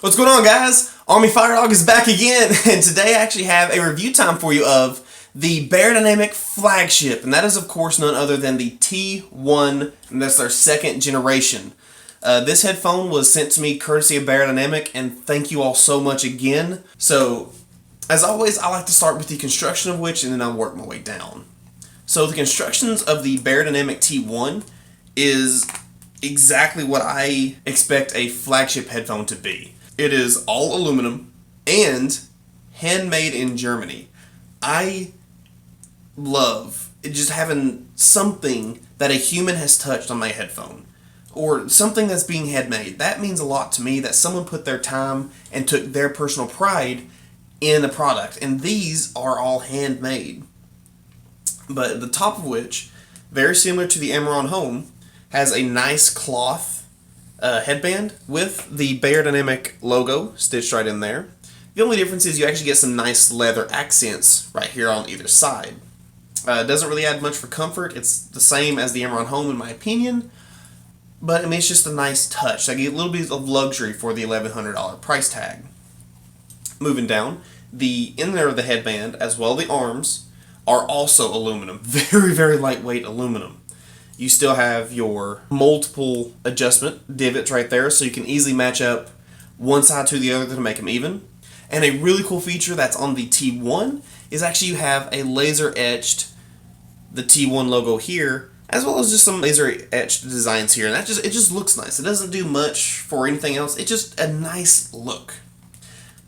What's going on, guys? Army-Firedawg is back again, and today I actually have a review time for you of the Beyerdynamic flagship, and that is of course none other than the T1, and that's their second generation. This headphone was sent to me courtesy of Beyerdynamic, and thank you all so much again. So, as always, I like to start with the construction of which, and then I'll work my way down. So the constructions of the Beyerdynamic T1 is exactly what I expect a flagship headphone to be. It is all aluminum and handmade in Germany. I love just having something that a human has touched on my headphone, or something that's being handmade. That means a lot to me, that someone put their time and took their personal pride in a product, and these are all handmade. But the top of which, very similar to the Amaron Home, has a nice cloth headband with the Beyerdynamic logo stitched right in there. The only difference is you actually get some nice leather accents right here on either side. It doesn't really add much for comfort. It's the same as the Amaron Home in my opinion, but I mean, it's just a nice touch. I get a little bit of luxury for the $1,100 price tag. Moving down, the inner of the headband as well the arms are also aluminum. Very, very lightweight aluminum. You still have your multiple adjustment divots right there, so you can easily match up one side to the other to make them even. And a really cool feature that's on the T1 is actually you have a laser etched the T1 logo here, as well as just some laser etched designs here, and it just looks nice. It doesn't do much for anything else. It's just a nice look.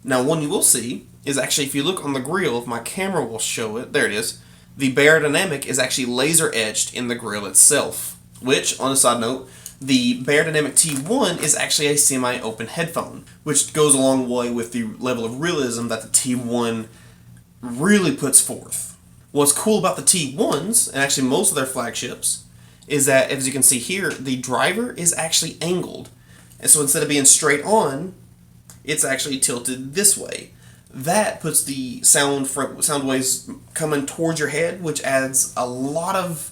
Now, one you will see is actually, if you look on the grill, if my camera will show it, there it is. The Beyerdynamic is actually laser etched in the grill itself, which, on a side note, the Beyerdynamic T1 is actually a semi-open headphone, which goes a long way with the level of realism that the T1 really puts forth. What's cool about the T1s, and actually most of their flagships, is that, as you can see here, the driver is actually angled. And so instead of being straight on, it's actually tilted this way. That puts the sound waves coming towards your head, which adds a lot of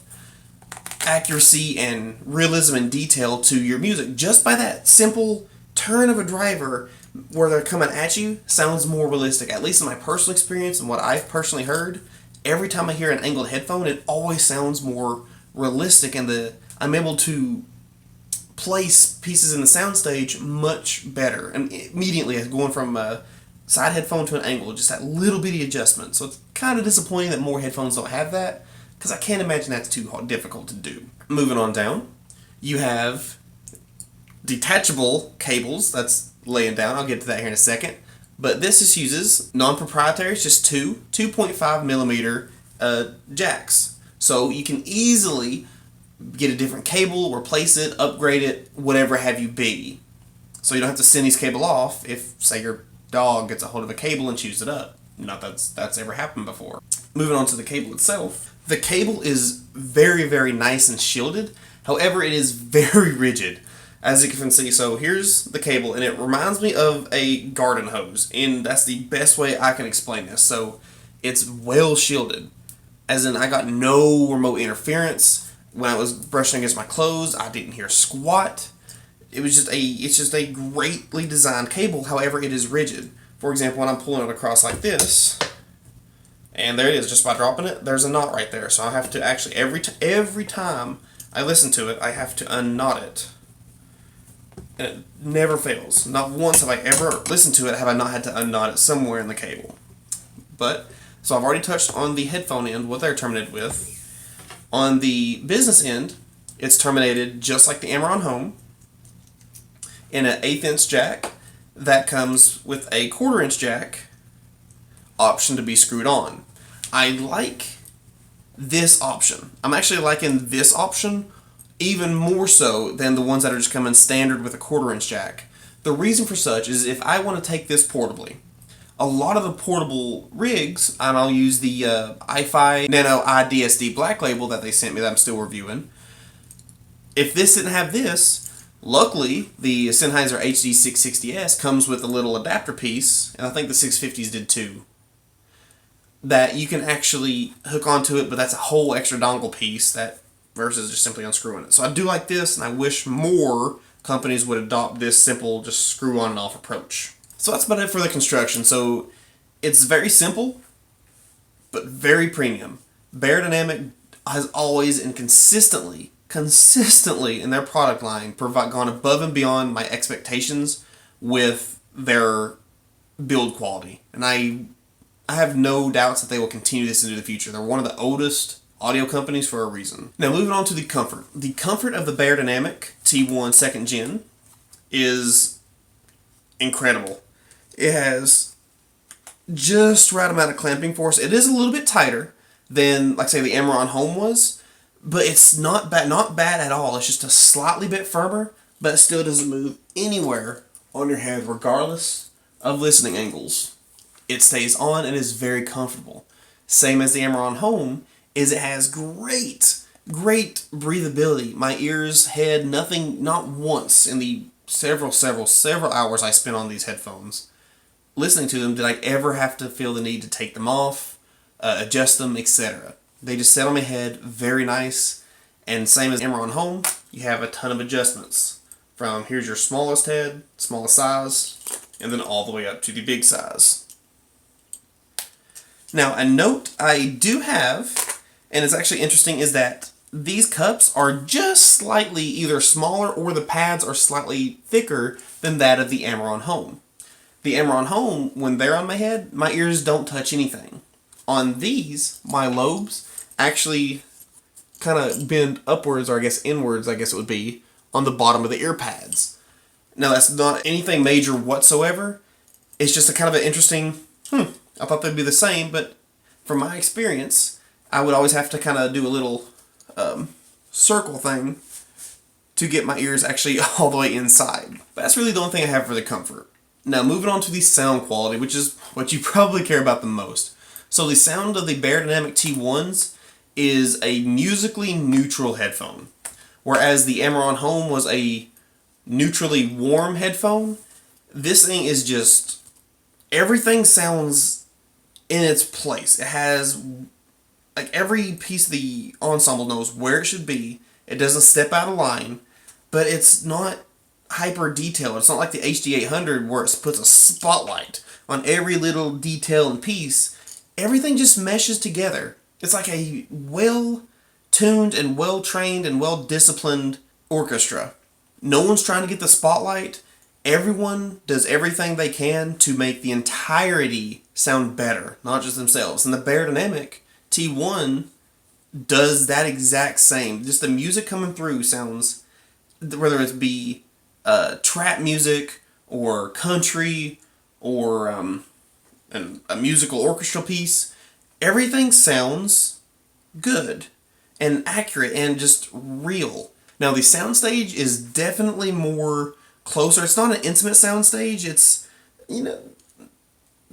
accuracy and realism and detail to your music. Just by that simple turn of a driver where they're coming at you sounds more realistic. At least in my personal experience and what I've personally heard, every time I hear an angled headphone, it always sounds more realistic, and I'm able to place pieces in the soundstage much better. And immediately, going from a side headphone to an angle, just that little bitty adjustment. So it's kind of disappointing that more headphones don't have that, because I can't imagine that's too difficult to do. Moving on down, you have detachable cables that's laying down. I'll get to that here in a second. But this just uses non-proprietary, it's just two 2.5 millimeter jacks. So you can easily get a different cable, replace it, upgrade it, whatever have you be. So you don't have to send these cable off if, say, your dog gets a hold of a cable and chews it up. Not that's ever happened before. Moving on to the cable itself. The cable is very, very nice and shielded. However, it is very rigid, as you can see. So here's the cable, and it reminds me of a garden hose, and that's the best way I can explain this. So it's well shielded, as in I got no remote interference. When I was brushing against my clothes, I didn't hear squat. It's just a greatly designed cable. However, it is rigid. For example, when I'm pulling it across like this, and there it is, just by dropping it, there's a knot right there. So I have to actually, every time I listen to it, I have to unknot it. And it never fails. Not once have I ever listened to it have I not had to unknot it somewhere in the cable. So I've already touched on the headphone end, what they're terminated with. On the business end, it's terminated just like the Amaron Home, in an 1/8 inch jack that comes with a 1/4 inch jack option to be screwed on. I like this option. I'm actually liking this option even more so than the ones that are just coming standard with a 1/4 inch jack. The reason for such is if I want to take this portably, a lot of the portable rigs, and I'll use the iFi Nano iDSD Black Label that they sent me that I'm still reviewing. If this didn't have this, luckily, the Sennheiser HD660S comes with a little adapter piece, and I think the 650s did too, that you can actually hook onto it, but that's a whole extra dongle piece that versus just simply unscrewing it. So I do like this, and I wish more companies would adopt this simple, just screw on and off approach. So that's about it for the construction. So it's very simple, but very premium. Beyerdynamic has always and consistently in their product line gone above and beyond my expectations with their build quality. And I have no doubts that they will continue this into the future. They're one of the oldest audio companies for a reason. Now moving on to the comfort. The comfort of the Beyerdynamic T1 2nd Gen is incredible. It has just right amount of clamping force. It is a little bit tighter than, like, say, the Amaron Home was, but it's not bad at all. It's just a slightly bit firmer, but it still doesn't move anywhere on your head regardless of listening angles. It stays on and is very comfortable. Same as the Amaron Home is it has great breathability. My ears, head, nothing, not once in the several hours I spent on these headphones listening to them did I ever have to feel the need to take them off, adjust them, etc. They just sit on my head, very nice. And same as Amaron Home, you have a ton of adjustments. From here's your smallest head, smallest size, and then all the way up to the big size. Now, a note I do have, and it's actually interesting, is that these cups are just slightly either smaller or the pads are slightly thicker than that of the Amaron Home. The Amaron Home, when they're on my head, my ears don't touch anything. On these, my lobes actually kind of bend upwards, or I guess inwards, I guess it would be, on the bottom of the ear pads. Now, that's not anything major whatsoever. It's just a kind of an interesting, I thought they'd be the same, but from my experience, I would always have to kind of do a little circle thing to get my ears actually all the way inside. But that's really the only thing I have for the comfort. Now, moving on to the sound quality, which is what you probably care about the most. So the sound of the Beyerdynamic T1s is a musically neutral headphone, whereas the Amaron Home was a neutrally warm headphone. This thing is just, everything sounds in its place. It has, like, every piece of the ensemble knows where it should be. It doesn't step out of line, but it's not hyper detailed. It's not like the HD800 where it puts a spotlight on every little detail and piece. Everything just meshes together. It's like a well-tuned and well-trained and well-disciplined orchestra. No one's trying to get the spotlight. Everyone does everything they can to make the entirety sound better, not just themselves. And the Beyerdynamic T1 does that exact same. Just the music coming through sounds, whether it be trap music or country or a musical orchestral piece, everything sounds good and accurate and just real. Now, the soundstage is definitely more closer. It's not an intimate soundstage. It's,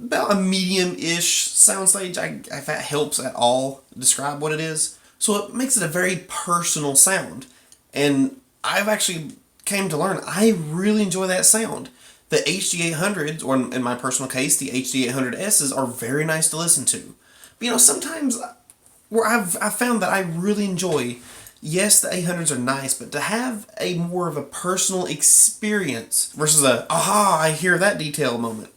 about a medium-ish soundstage, if that helps at all describe what it is. So it makes it a very personal sound. And I've actually came to learn I really enjoy that sound. The HD800s, or in my personal case, the HD800Ss, are very nice to listen to. But, sometimes where I've found that I really enjoy, yes, the 800s are nice, but to have a more of a personal experience versus I hear that detail moment,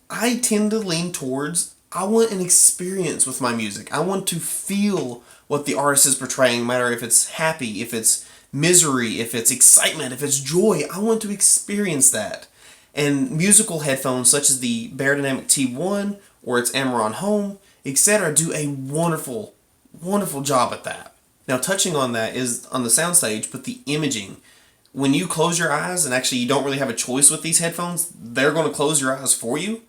I tend to lean towards, I want an experience with my music. I want to feel what the artist is portraying, no matter if it's happy, if it's misery, if it's excitement, if it's joy. I want to experience that. And musical headphones such as the Beyerdynamic T1 or its Amaron Home, etc., do a wonderful job at that. Now, touching on that is on the soundstage, but the imaging. When you close your eyes, and actually you don't really have a choice with these headphones, they're going to close your eyes for you,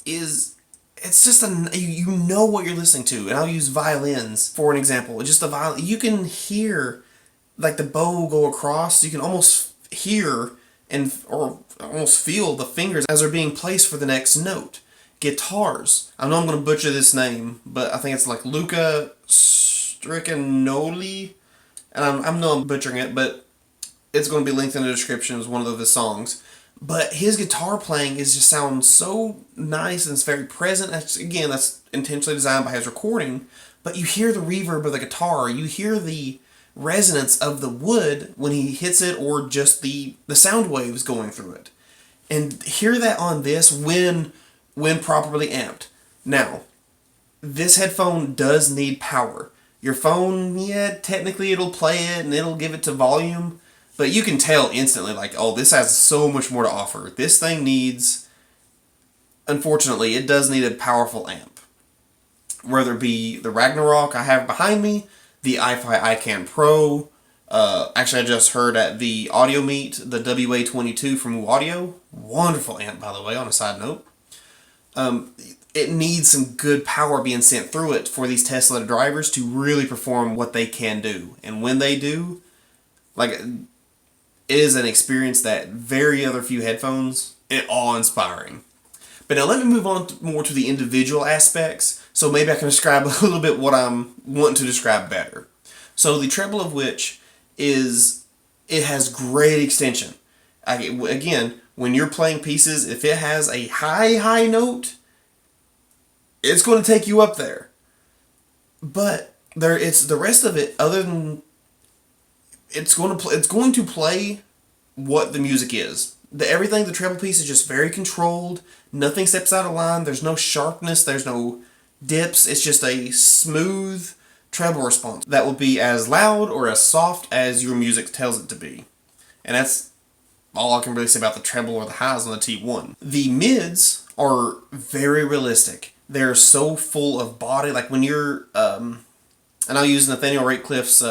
it's just you know what you're listening to. And I'll use violins for an example. Just the violin, you can hear like the bow go across. You can almost hear or almost feel the fingers as they're being placed for the next note. Guitars. I know I'm going to butcher this name, but I think it's like Luca Stricanoli, and I know I'm butchering it, but it's going to be linked in the description as one of his songs. But his guitar playing just sounds so nice and it's very present. That's intentionally designed by his recording. But you hear the reverb of the guitar. You hear the resonance of the wood when he hits it, or just the sound waves going through it. And hear that on this when properly amped. Now, this headphone does need power. Your phone, yeah, technically it'll play it and it'll give it to volume, but you can tell instantly, like, oh, this has so much more to offer. This thing needs, unfortunately, it does need a powerful amp. Whether it be the Ragnarok I have behind me, the iFi iCan Pro. Actually, I just heard at the audio meet, the WA22 from Woo Audio. Wonderful amp, by the way, on a side note. It needs some good power being sent through it for these Tesla drivers to really perform what they can do. And when they do, like, it is an experience that very other few headphones, awe-inspiring. But now let me move on more to the individual aspects, so maybe I can describe a little bit what I'm wanting to describe better. So the treble of which is, it has great extension. Again, when you're playing pieces, if it has a high note, it's going to take you up there. But it's the rest of it, other than it's going to play what the music is. Everything, the treble piece is just very controlled. Nothing steps out of line. There's no sharpness. There's no dips. It's just a smooth treble response that will be as loud or as soft as your music tells it to be. And that's all I can really say about the treble or the highs on the T1. The mids are very realistic. They're so full of body. Like when you're, and I'll use Nathaniel Ratecliffe's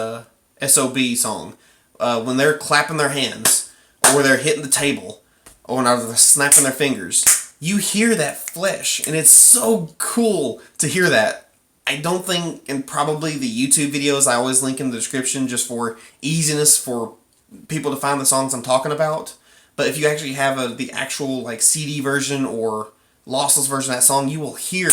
SOB song, when they're clapping their hands, or they're hitting the table, or when they're snapping their fingers, you hear that flesh, and it's so cool to hear that. I don't think, and probably the YouTube videos I always link in the description just for easiness for people to find the songs I'm talking about, but if you actually have the actual like CD version or lossless version of that song, you will hear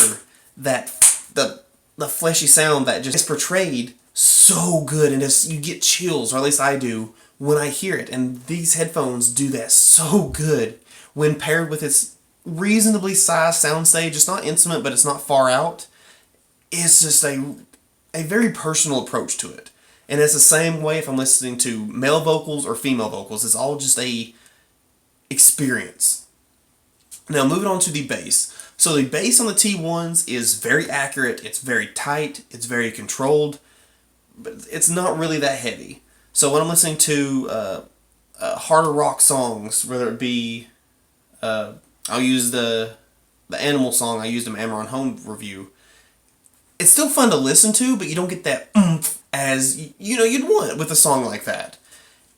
that the fleshy sound that just is portrayed so good, and you get chills, or at least I do, when I hear it. And these headphones do that so good when paired with its reasonably sized soundstage. It's not intimate, but it's not far out. It's just a very personal approach to it. And it's the same way if I'm listening to male vocals or female vocals. It's all just a experience. Now moving on to the bass. So the bass on the T1s is very accurate, it's very tight, it's very controlled, but it's not really that heavy. So when I'm listening to harder rock songs, whether it be, I'll use the Animal song I used in my Amaron Home review, it's still fun to listen to, but you don't get that oomph as you'd want with a song like that.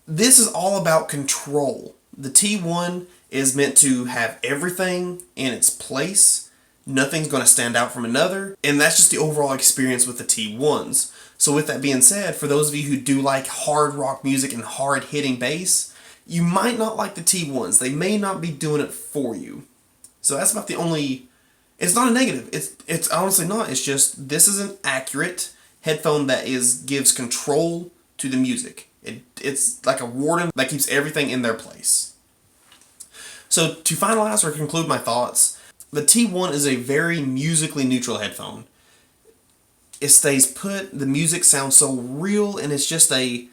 This is all about control. The T1 is meant to have everything in its place. Nothing's going to stand out from another, and that's just the overall experience with the T1s. So with that being said, for those of you who do like hard rock music and hard hitting bass, you might not like the T1s. They may not be doing it for you. So that's about the only... It's not a negative. It's honestly not. It's just, this is an accurate headphone that gives control to the music. It's like a warden that keeps everything in their place. So to finalize or conclude my thoughts, the T1 is a very musically neutral headphone. It stays put, the music sounds so real, and it's just a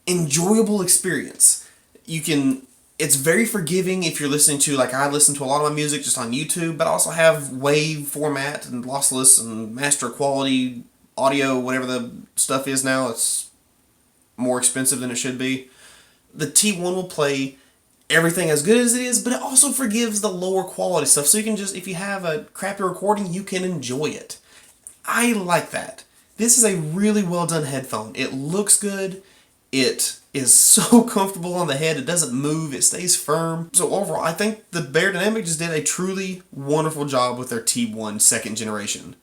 enjoyable experience. It's very forgiving if you're listening to, like I listen to a lot of my music just on YouTube, but I also have WAV format and lossless and master quality audio, whatever the stuff is now. It's more expensive than it should be. The T1 will play everything as good as it is, but it also forgives the lower quality stuff. So you can just, if you have a crappy recording, you can enjoy it. I like that. This is a really well done headphone. It looks good. It is so comfortable on the head. It doesn't move. It stays firm. So overall, I think the Beyerdynamic just did a truly wonderful job with their T1 second generation.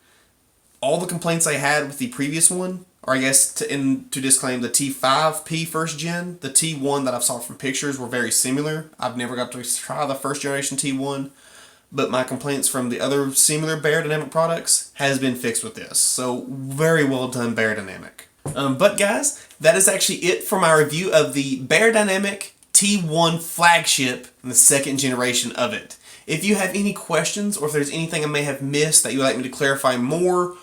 All the complaints I had with the previous one, or I guess to disclaim the T5P first gen, the T1 that I've saw from pictures were very similar. I've never got to try the first generation T1, but my complaints from the other similar Beyerdynamic products has been fixed with this. So very well done, Beyerdynamic. But guys, that is actually it for my review of the Beyerdynamic T1 flagship and the second generation of it. If you have any questions, or if there's anything I may have missed that you would like me to clarify more,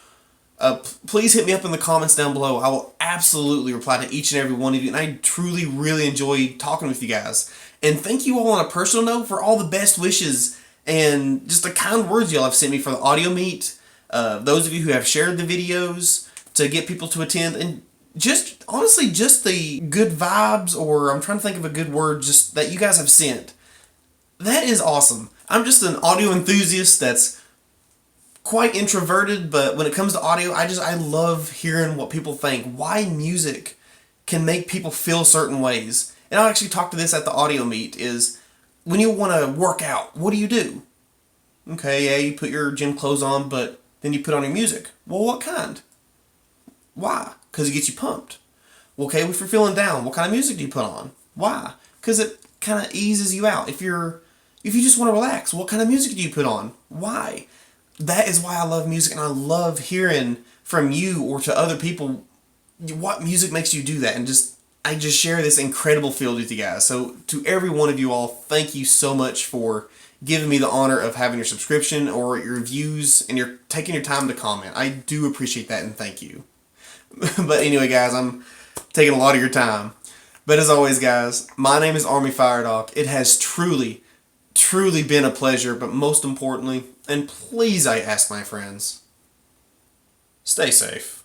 Please hit me up in the comments down below. I will absolutely reply to each and every one of you, and I truly, really enjoy talking with you guys. And thank you all on a personal note for all the best wishes and just the kind words y'all have sent me for the audio meet. Those of you who have shared the videos to get people to attend, and just honestly, just the good vibes, or I'm trying to think of a good word, just that you guys have sent. That is awesome. I'm just an audio enthusiast that's quite introverted, but when it comes to audio, I love hearing what people think, why music can make people feel certain ways. And I'll actually talk to this at the audio meet, is when you want to work out, what do? Okay, yeah, you put your gym clothes on, but then you put on your music. Well, what kind? Why? Because it gets you pumped. Well, okay, if you're feeling down, what kind of music do you put on? Why? Because it kind of eases you out. If you just want to relax, what kind of music do you put on? Why? That is why I love music, and I love hearing from you or to other people what music makes you do that. And I just share this incredible field with you guys. So to every one of you all, thank you so much for giving me the honor of having your subscription or your views, and you're taking your time to comment. I do appreciate that, and thank you. But anyway, guys, I'm taking a lot of your time. But as always, guys, my name is Army-Firedawg. It has truly, truly been a pleasure, but most importantly, and please I ask my friends, stay safe.